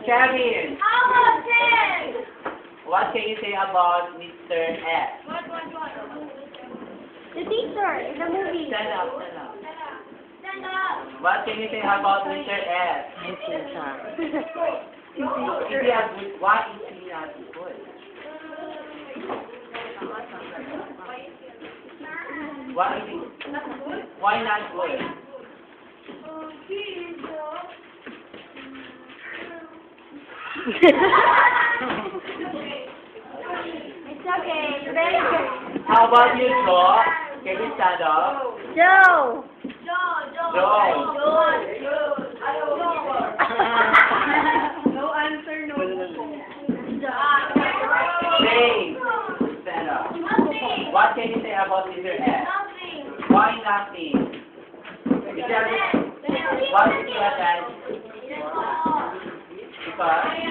Kevin, How about this? what can you say about Mr. S? What? The teacher in the movie. Stand up, stand up. Stand up. What can you say about Mr. S? Yes, sir. Is he a good? Why is he not good? Why is he? Why not good? It's okay. Very good. How about you, Joe? Can you stand up? Joe. Joe. No answer, no. James, stand up. Nothing. What can you say about Mr. S? Nothing. Why nothing? Because what is your dad? Because